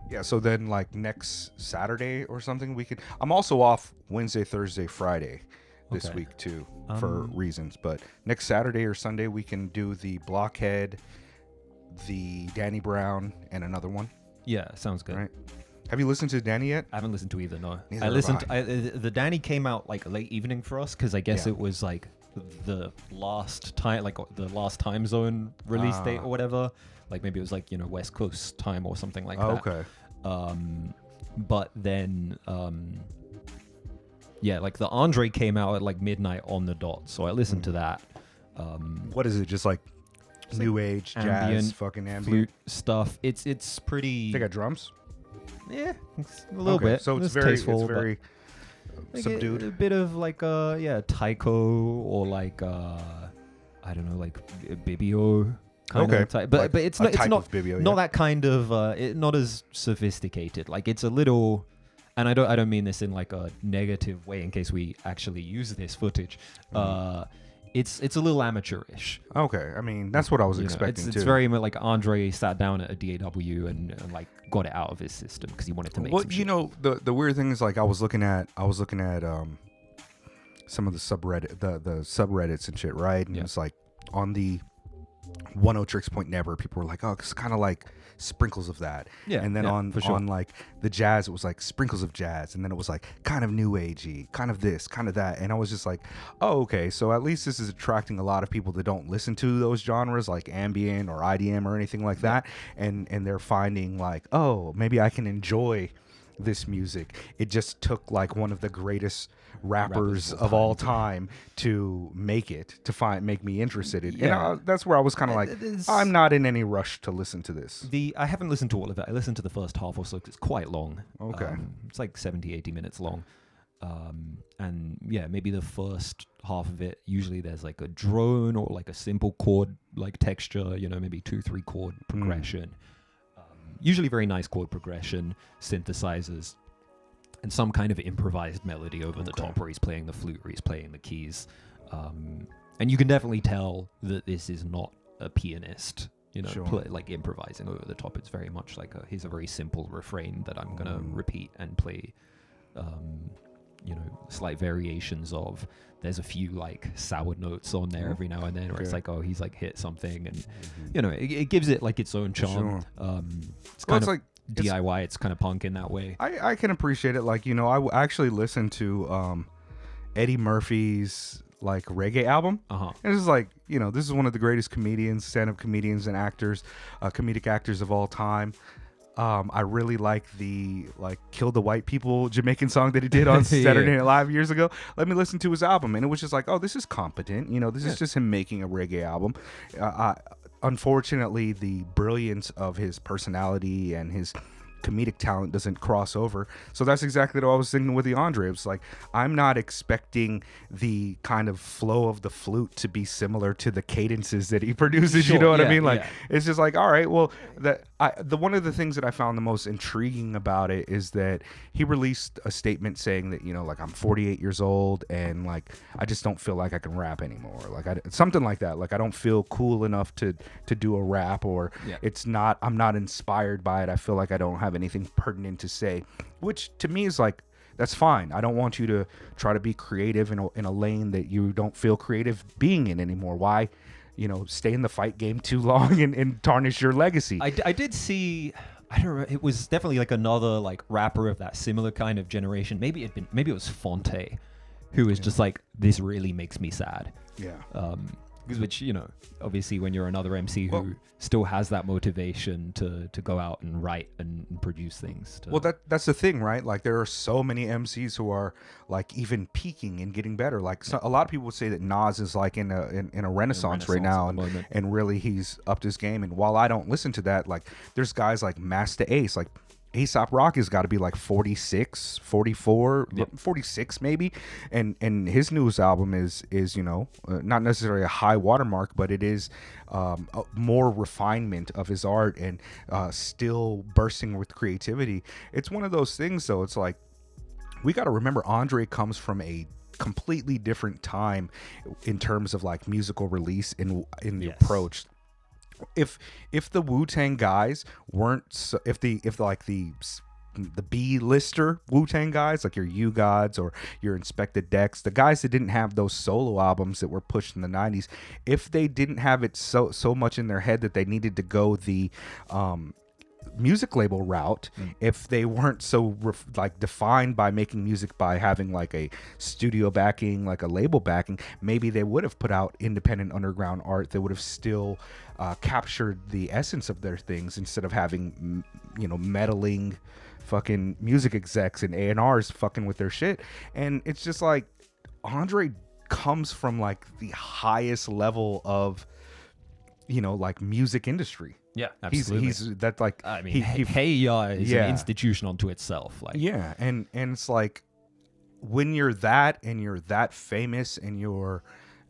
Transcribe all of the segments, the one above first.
Yeah, so then like next Saturday or something we could. I'm also off Wednesday, Thursday, Friday this Okay. week too for reasons. But next Saturday or Sunday we can do the Blockhead, the Danny Brown, and another one. Yeah, sounds good. Right? Have you listened to Danny yet? I haven't listened to either. No, Neither I have listened. I. The Danny came out like late evening for us because I guess Yeah. it was like the last time, like the last time zone release date or whatever. Like maybe it was like West Coast time or something like that. Okay. But then yeah, like the Andre came out at like midnight on the dot, so I listened to that. What is it? Just like new age jazz, ambient, fucking ambient. flute stuff. It's pretty. They got drums. Yeah, it's a little bit. So it's very, tasteful, it's very like subdued. a bit of like taiko or like I don't know, like bibio kind of type. But Like but it's a not type of bibio, not yeah. that kind of not as sophisticated. Like it's a little, and I don't mean this in like a negative way in case we actually use this footage. It's a little amateurish. Okay, I mean that's what I was expecting It's too. very much like Andre sat down at a DAW and like got it out of his system because he wanted to make Well, some you shit. know, the weird thing is like I was looking at some of the subreddits and shit, right? And Yeah. it's like on the 10 Tricks Point Never, people were like, oh, it's kind of like sprinkles of that. Yeah, And then yeah, on for sure. on like the jazz, it was like sprinkles of jazz, and then it was like kind of new agey, kind of this, kind of that. And I was just like, oh, okay, so at least this is attracting a lot of people that don't listen to those genres like ambient or IDM or anything like that, and they're finding like, oh, maybe I can enjoy this music. It just took like one of the greatest rappers of all time to make me interested in. Yeah. And that's where I was kind of like, I'm not in any rush to listen to this. I haven't listened to all of it. I listened to the first half or so 'cause it's quite long. Okay. It's like 70, 80 minutes long. And yeah, maybe the first half of it, usually there's like a drone or like a simple chord like texture, maybe 2-3 chord progression. Usually very nice chord progression, synthesizers, and some kind of improvised melody over the top where he's playing the flute or he's playing the keys. And you can definitely tell that this is not a pianist, Sure. like improvising over the top. It's very much like here's a very simple refrain that I'm going to repeat and play, slight variations of. There's a few like sour notes on there every now and then where it's like, oh, he's like hit something, and it gives it like its own charm. It's kind of like DIY. It's kind of punk in that way. I can appreciate it. Like, I actually listened to Eddie Murphy's like reggae album. And this is like, this is one of the greatest comedians, stand-up comedians and actors, comedic actors of all time. I really like the Kill the White People Jamaican song that he did on Saturday Night Live years ago. Let me listen to his album, and it was just like, oh, this is competent. This is just him making a reggae album. Unfortunately, the brilliance of his personality and his comedic talent doesn't cross over. So that's exactly what I was thinking with the Andre. It was like, I'm not expecting the kind of flow of the flute to be similar to the cadences that he produces. Sure, you know what I yeah, mean? Like, yeah. it's just like, all right, well, one of the things that I found the most intriguing about it is that he released a statement saying that, like, I'm 48 years old and like, I just don't feel like I can rap anymore. Like something like that. Like, I don't feel cool enough to do a rap, or I'm not inspired by it. I feel like I don't have anything pertinent to say, which to me is like, that's fine. I don't want you to try to be creative in a lane that you don't feel creative being in anymore. Why, stay in the fight game too long and tarnish your legacy? I did see, I don't know, it was definitely like another like rapper of that similar kind of generation. Maybe it was Fonte, who was just like, this really makes me sad. Yeah. Which, obviously when you're another MC who still has that motivation to go out and write and produce things. Well, that's the thing, right? Like, there are so many MCs who are like even peaking and getting better. Like, a lot of people would say that Nas is like in a renaissance right now, and really he's upped his game. And while I don't listen to that, like, there's guys like Master Ace, like A$AP Rocky has got to be like 46, 44, 46 maybe, and his newest album is not necessarily a high watermark, but it is more refinement of his art and still bursting with creativity. It's one of those things, though. It's like, we got to remember, Andre comes from a completely different time in terms of like musical release in the approach. if the Wu-Tang guys weren't if like the B-lister Wu-Tang guys, like your U Gods or your Inspected Dex, the guys that didn't have those solo albums that were pushed in the 90s, if they didn't have it so much in their head that they needed to go the music label route, if they weren't so like defined by making music by having like a studio backing, like a label backing, maybe they would have put out independent underground art that would have still captured the essence of their things, instead of having meddling fucking music execs and A&Rs fucking with their shit. And it's just like Andre comes from like the highest level of like music industry. Yeah, absolutely. He's that, like, I mean, Hey is an institution unto itself. Like, yeah, and it's like when you're that and you're that famous and you're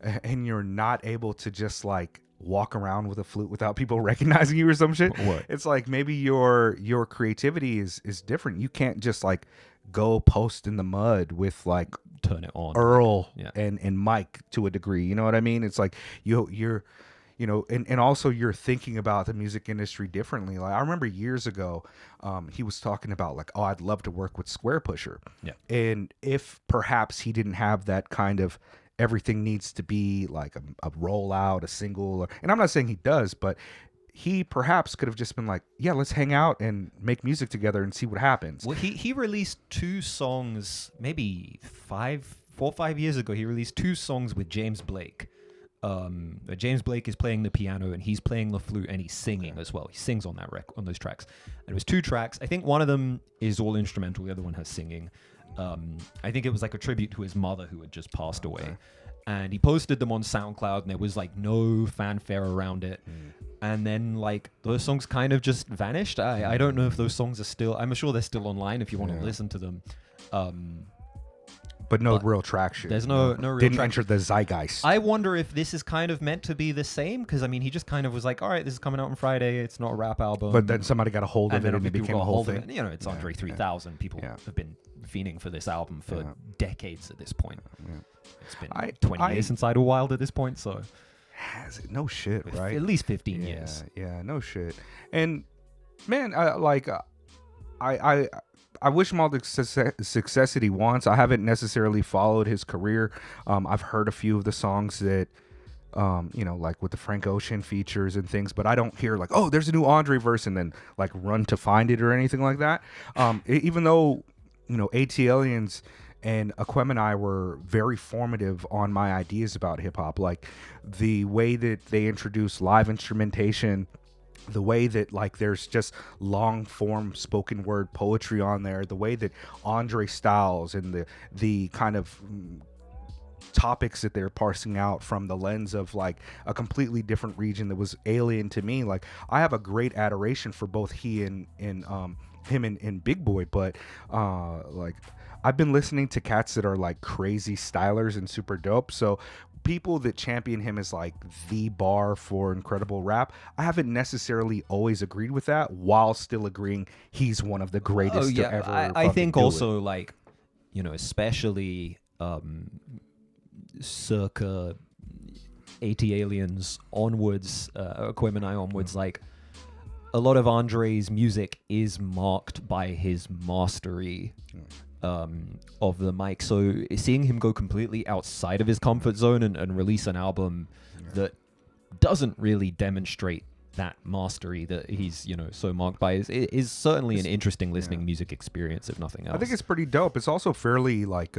not able to just like walk around with a flute without people recognizing you or some shit. What? It's like maybe your creativity is different. You can't just like go post in the mud with like turn it on Earl and Mike to a degree. You know what I mean? It's like you're and also you're thinking about the music industry differently. Like I remember years ago, he was talking about like, oh, I'd love to work with Square Pusher. Yeah. And if perhaps he didn't have that kind of everything needs to be like a rollout, a single, and I'm not saying he does, but he perhaps could have just been like, yeah, let's hang out and make music together and see what happens. Well, he released 2 songs, maybe 4 or 5 years ago. He released 2 songs with James Blake. James Blake is playing the piano and he's playing the flute and he's singing as well. He sings on that on those tracks. And it was 2 tracks. I think one of them is all instrumental. The other one has singing. I think it was like a tribute to his mother who had just passed away. And he posted them on SoundCloud and there was like no fanfare around it. And then like those songs kind of just vanished. I don't know if those songs are still, I'm sure they're still online if you want to listen to them. But no real traction. There's no real Didn't traction. enter the zeitgeist. I wonder if this is kind of meant to be the same, because I mean, he just kind of was like, all right, this is coming out on Friday. It's not a rap album. But then somebody got a hold of it and it people became got a whole hold of thing. it. You know, it's Andre 3000. People have been fiending for this album for decades at this point. It's been 20 years since Idlewild at this point, so. Has it? No shit, right? At least 15 years. Yeah, no shit. And man, I wish him all the success that he wants. I haven't necessarily followed his career. I've heard a few of the songs that, like with the Frank Ocean features and things, but I don't hear like, oh, there's a new Andre verse and then like run to find it or anything like that. Even though, AT Aliens and Aquemini were very formative on my ideas about hip hop, like the way that they introduced live instrumentation, the way that like there's just long form spoken word poetry on there, the way that Andre styles and the kind of topics that they're parsing out from the lens of like a completely different region that was alien to me. Like I have a great adoration for both he and him and Big Boy, but like I've been listening to cats that are like crazy stylers and super dope. So people that champion him as like the bar for incredible rap, I haven't necessarily always agreed with that, while still agreeing he's one of the greatest to ever. I think also like, especially circa 80 Aliens onwards, Aquemini onwards, like a lot of Andre's music is marked by his mastery of the mic. So seeing him go completely outside of his comfort zone and release an album that doesn't really demonstrate that mastery that he's so marked by is certainly an interesting listening music experience, if nothing else. I think it's pretty dope. It's also fairly like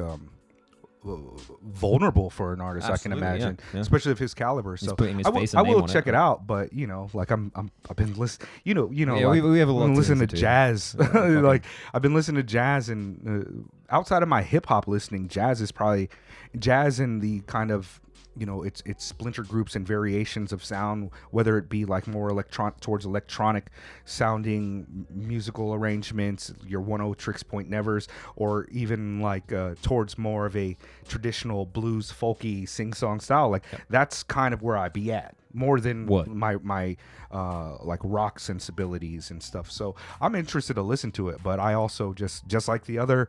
vulnerable for an artist. Absolutely, I can imagine, yeah. especially of his caliber. He's So putting his face I and name will on check it. it out. But like I've been listening. Yeah, like, we have a lot to listen to listen to. jazz. Like I've been listening to jazz, and outside of my hip hop listening, jazz is probably jazz in the kind of it's splinter groups and variations of sound, whether it be like more electronic sounding musical arrangements, your 1-0 Tricks Point Nevers, or even like towards more of a traditional blues folky sing song style. Like that's kind of where I be at, more than my like rock sensibilities and stuff. So I'm interested to listen to it, but I also just like the other,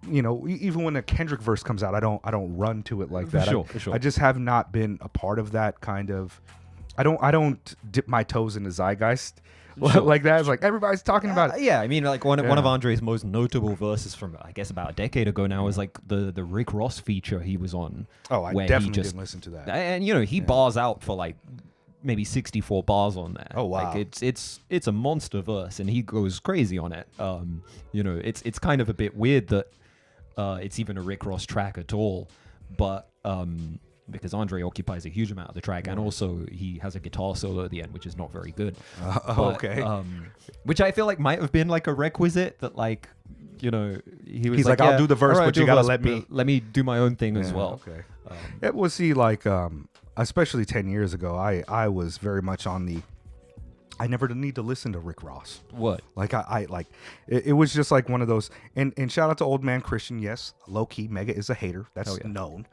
even when a Kendrick verse comes out, I don't run to it like that. For sure. I just have not been a part of that kind of I don't dip my toes in the zeitgeist like that. It's like everybody's talking about it. Yeah, I mean, like one of Andre's most notable verses from, I guess, about a decade ago now was like the Rick Ross feature he was on. Oh, I definitely didn't listen to that. And he bars out for like maybe 64 bars on there. Oh wow! Like it's a monster verse, and he goes crazy on it. It's kind of a bit weird that it's even a Rick Ross track at all, but because Andre occupies a huge amount of the track, and also he has a guitar solo at the end, which is not very good. Okay. Which I feel like might have been like a requisite that, like, he's like, I'll do the verse, but you gotta let me do my own thing as well. Okay. It was like especially 10 years ago, I was very much on the. I never need to listen to Rick Ross. What? Like it was just like one of those. And shout out to Old Man Christian. Yes, low key, Mega is a hater. That's known.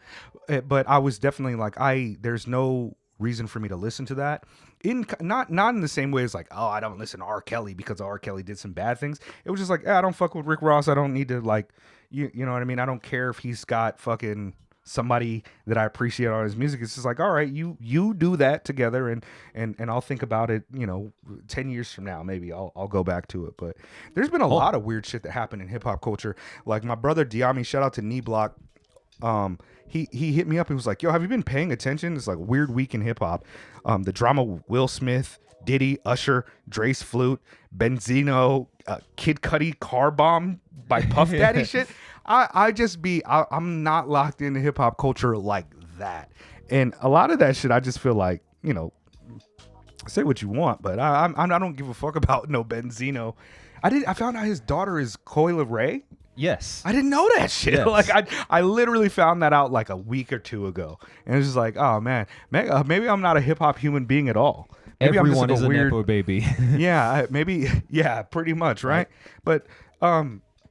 But I was definitely like, there's no reason for me to listen to that. Not in the same way as like, oh, I don't listen to R. Kelly because R. Kelly did some bad things. It was just like, I don't fuck with Rick Ross. I don't need to like, you know what I mean? I don't care if he's got fucking somebody that I appreciate on his music. It's just like, all right, you do that together, and I'll think about it, 10 years from now, maybe I'll go back to it. But there's been a lot of weird shit that happened in hip hop culture. Like my brother Diami, shout out to Knee Block. He hit me up. He was like, yo, have you been paying attention? It's like a weird week in hip hop. The drama with Will Smith, Diddy, Usher, Dre's Flute, Benzino, Kid Cudi car bomb by Puff Daddy shit. I'm not locked into hip hop culture like that. And a lot of that shit, I just feel like, say what you want, but I don't give a fuck about no Benzino. I found out his daughter is Coyle Ray. Yes. I didn't know that shit. Yes. Like I literally found that out like a week or two ago. And it's just like, oh man, maybe I'm not a hip hop human being at all. Maybe Everyone I'm just is like a Nepo baby. Yeah, maybe. Yeah, pretty much. Right. But,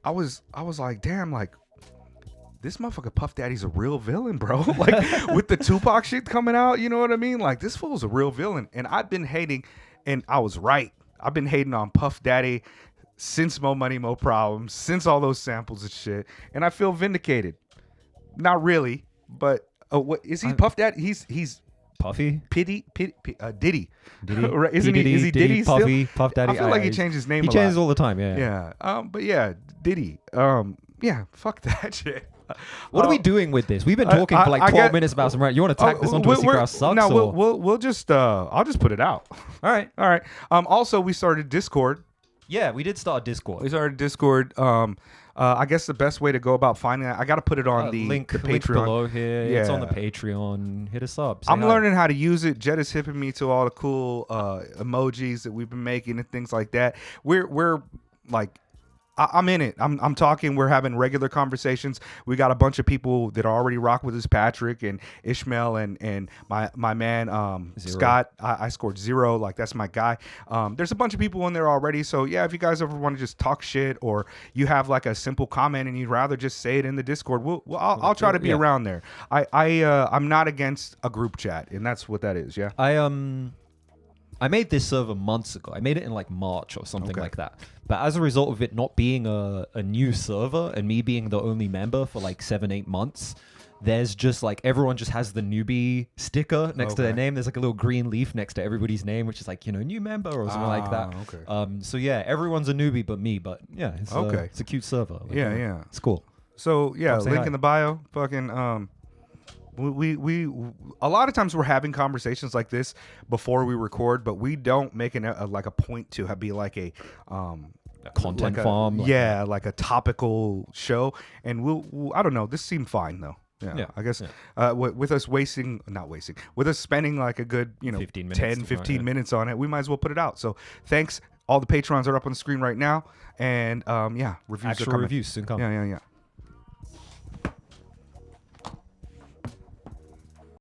I was like, damn, like this motherfucker Puff Daddy's a real villain, bro. Like with the Tupac shit coming out, you know what I mean? Like this fool's a real villain. And I've been hating, and I was right. I've been hating on Puff Daddy since Mo Money, Mo Problems, since all those samples and shit. And I feel vindicated. Not really, but what is he? Puff Daddy? He's Puffy? Diddy. Diddy? Right? Is he Diddy still? Puffy, Puff Daddy. I feel like he changed his name He changes all the time, yeah. Yeah. But yeah, Diddy. Yeah, fuck that shit. What are we doing with this? We've been talking for like 12 minutes about some rap. You want to tack this onto a Secret House Sucks? No, we'll just I'll just put it out. All right. Also, we started Discord. Yeah, we did start Discord. I guess the best way to go about finding it, I got to put it on the Patreon. Link below here. Yeah. It's on the Patreon. Hit us up. I'm learning how to use it. Jed is hipping me to all the cool emojis that we've been making and things like that. We're like, I'm in it. I'm talking. We're having regular conversations. We got a bunch of people that already rock with us. Patrick and Ishmael and my man Scott. I scored 0. Like that's my guy. There's a bunch of people in there already. So yeah, if you guys ever want to just talk shit or you have like a simple comment and you'd rather just say it in the Discord, I'll try to be around there. I'm not against a group chat, and that's what that is. Yeah. I made this server months ago. I made it in like March or something like that. But as a result of it not being a new server and me being the only member for like 7-8 months, there's just like everyone just has the newbie sticker next to their name. There's like a little green leaf next to everybody's name, which is like, new member or something like that. Okay. So yeah, everyone's a newbie but me. But yeah, it's a cute server. Like, yeah. It's cool. So yeah, link in the bio. Fucking we a lot of times we're having conversations like this before we record, but we don't make like a point to be like a content farm. Like a topical show. And we'll I don't know. This seemed fine though. Yeah. I guess with us with us spending like a good 15 minutes on it, we might as well put it out. So thanks. All the patrons are up on the screen right now, and reviews Actual are coming. Reviews soon come. Yeah.